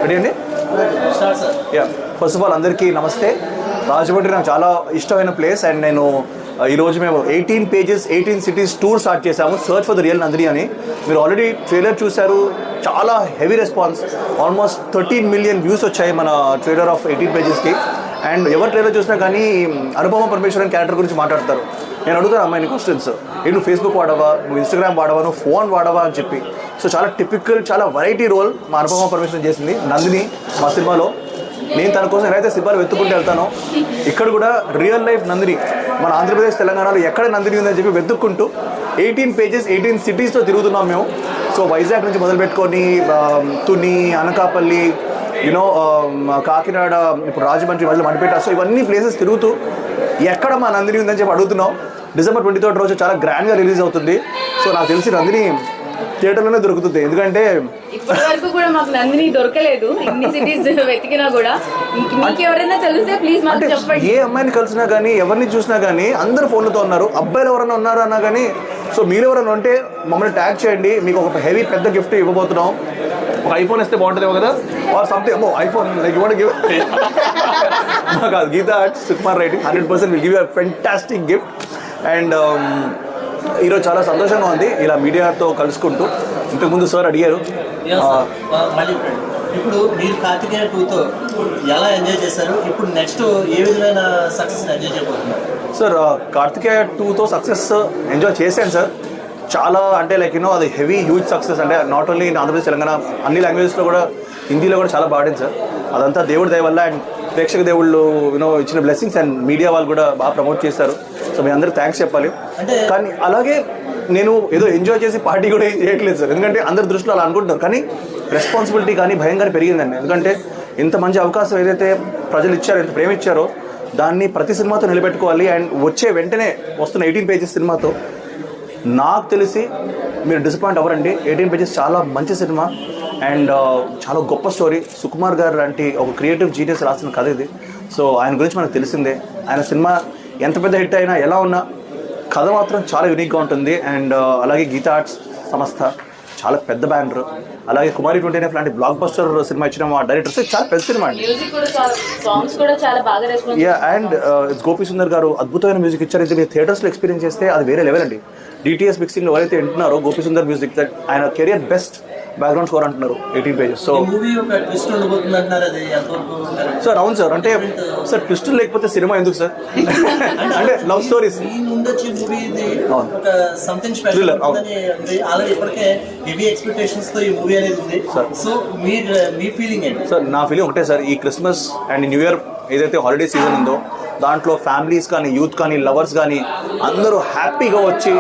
Ready అండి? Yeah, first of all అందరికీ నమస్తే. రాజమండ్రి నాకు చాలా ఇష్టమైన ప్లేస్ అండ్ నేను ఈరోజు మేము 18 pages 18 cities టూర్ స్టార్ట్ చేశాము, search for the real Nandini అని. మీరు ఆల్రెడీ ట్రైలర్ చూశారు, చాలా heavy response, almost 13 million views వచ్చాయి మన ట్రైలర్ ఆఫ్ 18 pagesకి. అండ్ ఎవరు ట్రైలర్ చూసినా కానీ అనుపమ పరమేశ్వరన్ క్యారెక్టర్ గురించి మాట్లాడతారు. నేను అడుగుతాను అమ్మాయిని క్వశ్చన్స్, నువ్వు ఫేస్బుక్ వాడవా, నువ్వు ఇన్స్టాగ్రామ్ వాడవా, నువ్వు ఫోన్ వాడవా అని చెప్పి. సో చాలా టిపికల్, చాలా వెరైటీ రోల్ మా అనుపమ పరమేశ్వరన్ చేసింది నందిని మా సినిమాలో. నేను తన కోసం ఏదైతే సినిమాలు వెతుక్కుంటూ వెళ్తానో, ఇక్కడ కూడా రియల్ లైఫ్ నందిని మన ఆంధ్రప్రదేశ్ తెలంగాణలో ఎక్కడ నందిని ఉందని చెప్పి వెతుక్కుంటూ 18 pages 18 cities తిరుగుతున్నాం మేము. సో వైజాగ్ నుంచి మొదలుపెట్టుకొని తుని, అనకాపల్లి, యూనో కాకినాడ, ఇప్పుడు రాజమండ్రి, మళ్ళీ మణిపేట, సో ఇవన్నీ ప్లేసెస్ తిరుగుతూ ఎక్కడ మా నందిని ఉందని చెప్పి అడుగుతున్నాం. December 23rd రోజు చాలా గ్రాండ్గా రిలీజ్ అవుతుంది. సో నాకు తెలిసి నందిని థియేటర్లోనే దొరుకుతుంది, ఎందుకంటే ఇప్పటి వరకు కూడా మాకు నందిని దొరకలేదు. ఇన్ని సిటీస్ వెతికినా కూడా. మీకు ఎవరైనా తెలిస్తే ప్లీజ్ మాకు చెప్పండి. ఏ అమ్మాయిని కలిసినా కానీ, ఎవరిని చూసినా కానీ అందరూ ఫోన్లతో ఉన్నారు. అబ్బాయిలు ఎవరైనా ఉన్నారా అన్నా కానీ, సో మీరు ఎవరైనా ఉంటే మమ్మల్ని ట్యాగ్ చేయండి, మీకు ఒక హెవీ పెద్ద గిఫ్ట్ ఇవ్వబోతున్నాం. ఒక ఐఫోన్ ఇస్తే బాగుంటుందేమో కదా, ఆర్ సంథింగ్. అమ్మో ఐఫోన్ లైక్ వాంట్ గివ్ కాదు, Geetha Arts Sukumar writing 100% will give you fantastic gift. And ఈరోజు చాలా సంతోషంగా ఉంది ఇలా మీడియాతో కలుసుకుంటూ. ఇంతకుముందు సార్ అడిగారు, ఇప్పుడు మీరు కార్తికేయ 2తో ఎలా ఎంజాయ్ చేశారు, ఇప్పుడు నెక్స్ట్ ఏ విధమైన సక్సెస్ ఎంజాయ్ చేయబోతున్నారు? సార్ కార్తికేయ 2తో సక్సెస్ ఎంజాయ్ చేశాను సార్. చాలా అంటే లైక్ యూనో అది హెవీ హ్యూజ్ సక్సెస్. అంటే not only in Andhra Pradesh, Telangana, అన్ని లాంగ్వేజెస్లో కూడా, హిందీలో కూడా చాలా బాగుంది సార్. అదంతా దేవుడి దయ వల్ల అండ్ ప్రేక్షక దేవుళ్ళు యూనో ఇచ్చిన బ్లెస్సింగ్స్ అండ్ మీడియా వాళ్ళు కూడా బాగా ప్రమోట్ చేశారు. సో మీ అందరూ థ్యాంక్స్ చెప్పాలి. కానీ అలాగే నేను ఏదో ఎంజాయ్ చేసి పార్టీ కూడా ఏం చేయట్లేదు సార్, ఎందుకంటే అందరి దృష్టిలో అలా అనుకుంటున్నారు. కానీ రెస్పాన్సిబిలిటీ కానీ భయం కానీ పెరిగిందండి. ఎందుకంటే ఇంత మంచి అవకాశం ఏదైతే ప్రజలు ఇచ్చారో, ఎంత ప్రేమ ఇచ్చారో, దాన్ని ప్రతి సినిమాతో నిలబెట్టుకోవాలి. అండ్ వచ్చే వెంటనే వస్తున్న 18 pages సినిమాతో నాకు తెలిసి మీరు డిసప్పాయింట్ అవ్వరండి. 18 pages చాలా మంచి సినిమా అండ్ చాలా గొప్ప స్టోరీ. సుకుమార్ గారు లాంటి ఒక క్రియేటివ్ జీనియస్ రాసిన కథ ఇది. సో ఆయన గురించి మనకు తెలిసిందే. ఆయన సినిమా ఎంత పెద్ద హిట్ అయినా, ఎలా ఉన్నా, కథ మాత్రం చాలా యూనిక్గా ఉంటుంది. అండ్ అలాగే గీతా ఆర్ట్స్ సంస్థ చాలా పెద్ద బ్యానర్. అలాగే కుమారి 29 లాంటి బ్లాక్ బస్టర్ సినిమా ఇచ్చిన మా డైరెక్టర్స్ చాలా పెద్ద సినిమా అండి. అండ్ గోపి సుందర్ గారు అద్భుతమైన మ్యూజిక్ ఇచ్చారు. ఇది మీరు థియేటర్స్లో ఎక్స్పీరియన్స్ చేస్తే అది వేరే లెవెల్ అండి. డిటిఎస్ మిక్సింగ్లో ఎవరైతే వింటున్నారో గోపి సుందర్ మ్యూజిక్, ఆయన కెరియర్ బెస్ట్ బ్యాక్గ్రౌండ్ స్కోర్ అంటున్నారు 18 pages. సో సార్ అవును సార్, అంటే సార్ ట్విస్ట్ లేకపోతే సినిమా ఎందుకు సార్? అంటే లవ్ స్టోరీస్ సార్. నా ఫీలింగ్ ఒకటే సార్, ఈ క్రిస్మస్ అండ్ న్యూ ఇయర్ ఏదైతే హాలిడే సీజన్ ఉందో, దాంట్లో ఫ్యామిలీస్ కానీ, యూత్ కానీ, లవర్స్ కానీ అందరూ హ్యాపీగా వచ్చి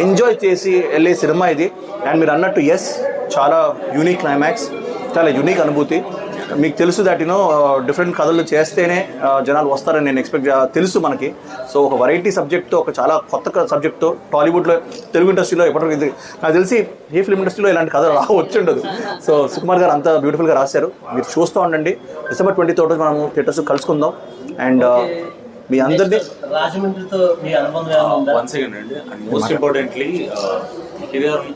ఎంజాయ్ చేసి వెళ్ళే సినిమా ఇది. అండ్ మీరు అన్నట్టు ఎస్, చాలా యూనిక్ క్లైమాక్స్, చాలా యూనిక్ అనుభూతి. మీకు తెలుసు దాట్ యూనో డిఫరెంట్ కథలు చేస్తేనే జనాలు వస్తారని నేను ఎక్స్పెక్ట్ తెలుసు మనకి. సో ఒక వెరైటీ సబ్జెక్ట్తో, ఒక చాలా కొత్త సబ్జెక్ట్తో టాలీవుడ్లో, తెలుగు ఇండస్ట్రీలో ఎప్పటికీ ఇది నాకు తెలిసి ఏ ఫిల్మ్ ఇండస్ట్రీలో ఇలాంటి కథ వచ్చుండదు. సో సుకుమార్ గారు అంత బ్యూటిఫుల్గా రాశారు. మీరు చూస్తూ ఉండండి. December 23rd మనము థియేటర్స్ కలుసుకుందాం. అండ్ మీ అందరినీ రాజమండ్రితో మీ అనుబంధం వన్స్ అగైన్ అండి. And most importantly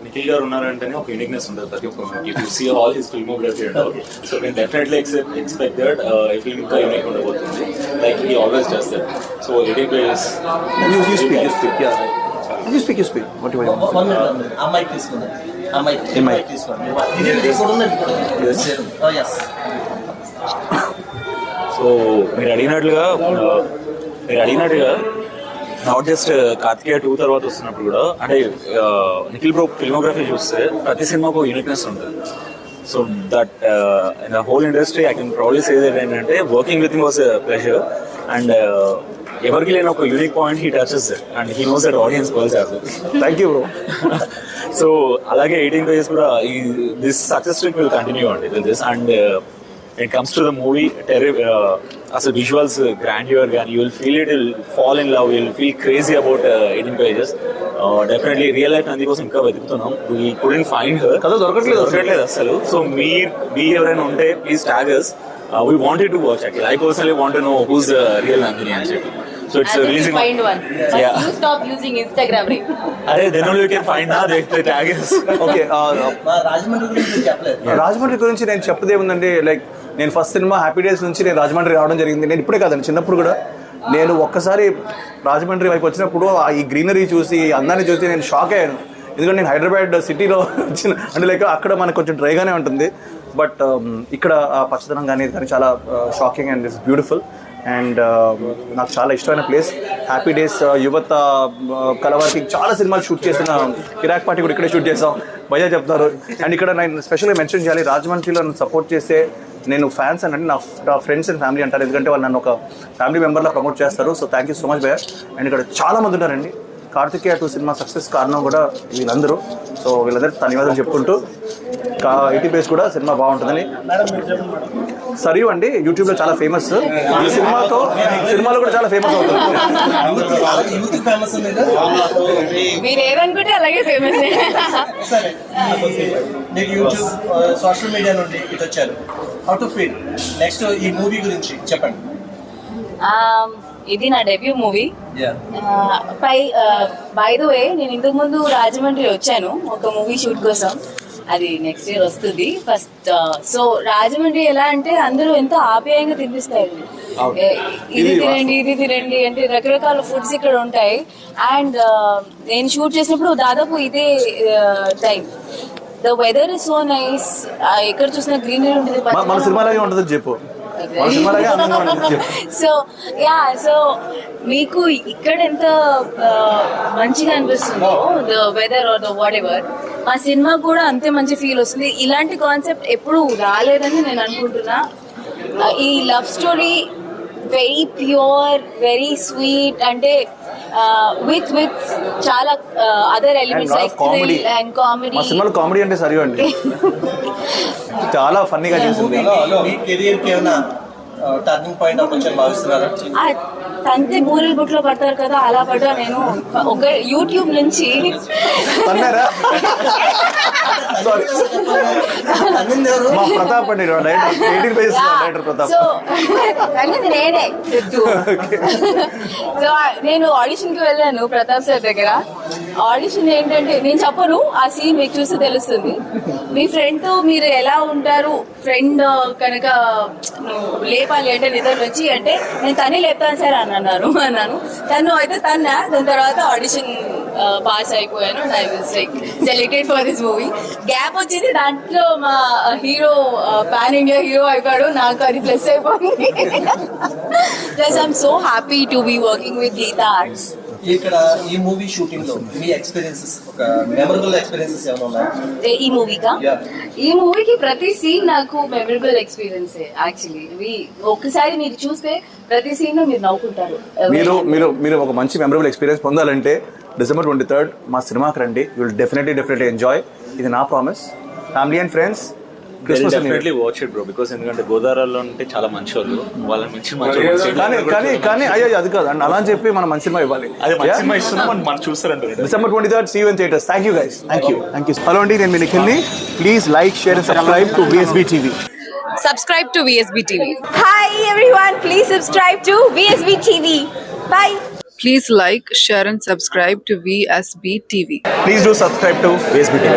Nikhil garu ఉన్నారంటేనే ఒక యూనిక్నెస్ ఉంటుంది ప్రతి ఒక్క. You see all his filmography and all. So నేను డెఫినెట్లీ ఎక్స్పెక్ట్ దట్ ఈ ఫిల్మ్ ఇంకా యూనిక్ ఉండబోతుంది, like he always does that. So 18 pages you speak what do you want? అమ్మాయి తీసుకుందాం, అమ్మాయి తీసుకోండి. సో మీరు అడిగినట్లుగా నాట్ జస్ట్ కార్తికేయ 2 తర్వాత వస్తున్నప్పుడు కూడా, అంటే నిఖిల్ బ్రో ఫిల్మోగ్రఫీ చూస్తే ప్రతి సినిమాకు యూనిక్నెస్ ఉంటుంది. So that in the whole industry I can proudly say that ఏంటంటే working with him was a pleasure. And ఎవరికి లేని ఒక unique point he touches that and he knows that audience girls as well. Thank you bro. So అలాగే 18 pages కూడా this success streak will continue అండి with this. And when it comes to the movie, as a visuals grandeur, you will feel it, you'll fall in love, you'll feel crazy about 18 pages. Definitely real life Nandi kosam inka vetukutunnam. We couldn't find her. Kada dorkatledu asalu. So me evaraina unte please tag us. We wanted to watch actually. I personally want to know who's the real Nandini and check. So it's releasing. Find one. But Yeah. you stop using Instagram, right? Arey, then only you can find now. The tag is. Okay మా రాజమండ్రి గురించి చెప్పలేదు. రాజమండ్రి గురించి నేను చెప్పదే ఉందండి. Like నేను first cinema happy days నుంచి నేను రాజమండ్రి రావడం జరిగింది. నేను ఇప్పుడే కాదండి, చిన్నప్పుడు కూడా నేను ఒక్కసారి రాజమండ్రి వైపు వచ్చినప్పుడు ఈ గ్రీనరీ చూసి ఈ అందాన్ని చూసి నేను షాక్ అయ్యాను. ఎందుకంటే నేను హైదరాబాద్ సిటీలో వచ్చిన అంటే లైక్ అక్కడ మనకు కొంచెం డ్రైగానే ఉంటుంది, బట్ ఇక్కడ ఆ పచ్చదనం కానీ ఇది కానీ చాలా shocking and it's beautiful. And నాకు చాలా ఇష్టమైన ప్లేస్ హ్యాపీ డేస్. యువత కలవారికి చాలా సినిమాలు షూట్ చేసిన కిరాక్ పార్టీ కూడా ఇక్కడే షూట్ చేసాం, భయ్యా చెప్తారు. అండ్ ఇక్కడ నేను స్పెషల్గా మెన్షన్ చేయాలి, రాజమండ్రిలో నన్ను సపోర్ట్ చేసే నేను ఫ్యాన్స్ అంటే నా ఫ్రెండ్స్ అండ్ ఫ్యామిలీ అంటారు, ఎందుకంటే వాళ్ళు నన్ను ఒక ఫ్యామిలీ మెంబర్లా ప్రమోట్ చేస్తారు. So thank you so much భయ్యా. అండ్ ఇక్కడ చాలా మంది ఉన్నారండి. కార్తికేయ 2 సినిమా సక్సెస్ కారణం కూడా వీళ్ళందరూ. సో వీళ్ళందరూ ధన్యవాదాలు చెప్పుకుంటూ 80 పేజ్ కూడా సినిమా బాగుంటుందని. సరియు అండి యూట్యూబ్లో చాలా ఫేమస్, ఈ సినిమాలో కూడా చాలా ఫేమస్ అవుతుంది. యూత్ ఫేమస్ ఉంది. మీరు ఏదనుకుంటే అలాగే ఫేమస్. సరే, మీకు యూట్యూబ్ సోషల్ మీడియా నుండి ఇటు వచ్చారు. హౌ టు ఫీల్ నెక్స్ట్ ఈ మూవీ గురించి చెప్పండి. ఇది నా debut movie. By the way నేను ఇంతకు ముందు రాజమండ్రి వచ్చాను ఒక మూవీ షూట్ కోసం, అది నెక్స్ట్ ఇయర్ వస్తుంది ఫస్ట్. సో రాజమండ్రి ఎలా అంటే అందరూ ఎంతో ఆప్యాయంగా తినిపిస్తారు, ఇది తినండి అంటే రకరకాల ఫుడ్స్ ఇక్కడ ఉంటాయి. అండ్ నేను షూట్ చేసినప్పుడు దాదాపు ఇదే time. The weather is so nice, ఎక్కడ చూసినా గ్రీనరీ ఉంటుంది. మన సినిమాలాగే ఉంటుంది చెప్పు. సో మీకు ఇక్కడ ఎంత మంచిగా అనిపిస్తుందో the weather or the whatever, మా సినిమా కూడా అంతే మంచి ఫీల్ వస్తుంది. ఇలాంటి కాన్సెప్ట్ ఎప్పుడు రాలేదని నేను అనుకుంటున్నా. ఈ love story very pure, very sweet, అంటే విత్ చాలా other elements like thrill and comedy. మా సినిమాలో కామెడీ అంటే సరియు అండి, చాలా ఫన్నీగా చేసింది. మీ కెరీర్ కి ఏమైనా టర్నింగ్ పాయింట్ అవ్వచ్చని భావిస్తున్నారా? తంతే బూరెలు బుట్లో పడతారు కదా, అలా పడ్డా నేను. ఒక యూట్యూబ్ నుంచి మా ప్రతాప్ అండి, 18 పేజెస్ డైరెక్టర్ ప్రతాప్. సో నేనే సో నేను ఆడిషన్ కి వెళ్ళాను ప్రతాప్ సార్ దగ్గర. ఆడిషన్ ఏంటంటే నేను చెప్పను, ఆ సీన్ మీకు చూస్తే తెలుస్తుంది. మీ ఫ్రెండ్ తో మీరు ఎలా ఉంటారు, ఫ్రెండ్ కనుక లేపాలి అంటే నిద్ర వచ్చి అంటే నేను తనే లేపుతాను సార్ అన్నాను. తను అయితే దాని తర్వాత ఆడిషన్ పాస్ అయిపోయాను. I was like selected for this movie. Gap వచ్చింది, దాంట్లో మా హీరో పాన్ ఇండియా హీరో అయిపోయాడు, నాకు అది ప్లస్ అయిపోయింది. Plus I'm so happy to be working with Geetha Arts. ఇక్కడ ఈ మూవీ షూటింగ్ లో మీ ఎక్స్పీరియన్సెస్, ఒక మెమరబుల్ ఎక్స్పీరియన్సెస్ ఏమైనా ఉన్నాయా ఈ మూవీకా? ఈ మూవీకి ప్రతి సీన్ నాకు మెమరబుల్ ఎక్స్పీరియన్స్ యాక్చువల్లీ. ఒక్కసారి మీరు చూస్తే ప్రతి సీన్ లో మీరు నవ్వుకుంటారు. మీరు ఒక మంచి మెమరబుల్ ఎక్స్పీరియన్స్ పొందాలంటే December 23rd మా సినిమాకి రండి. You will definitely enjoy. ఇది నా promise. Family and friends definitely watch it bro, because ఎందుకంటే గోదావరిలో అంటే చాలా మంచి వాళ్ళు, వాళ్ళ కానీ అయ్యో అది కాదు అండ్ అలా అని చెప్పి మనం మంచి సినిమా ఇవ్వాలి. అదే మంచి సినిమా ఇస్తున్నాం, మనం చూస్తారంటే. December 23rd, see you in theaters. Thank you guys. Thank you. Hello అండి, నేను మీ నిఖిల్ని. Please like, share and subscribe to VSB TV. Subscribe to VSB TV. Hi everyone, please subscribe to VSB TV. Bye. Please like, share and subscribe to VSB TV. Please do subscribe to VSB TV.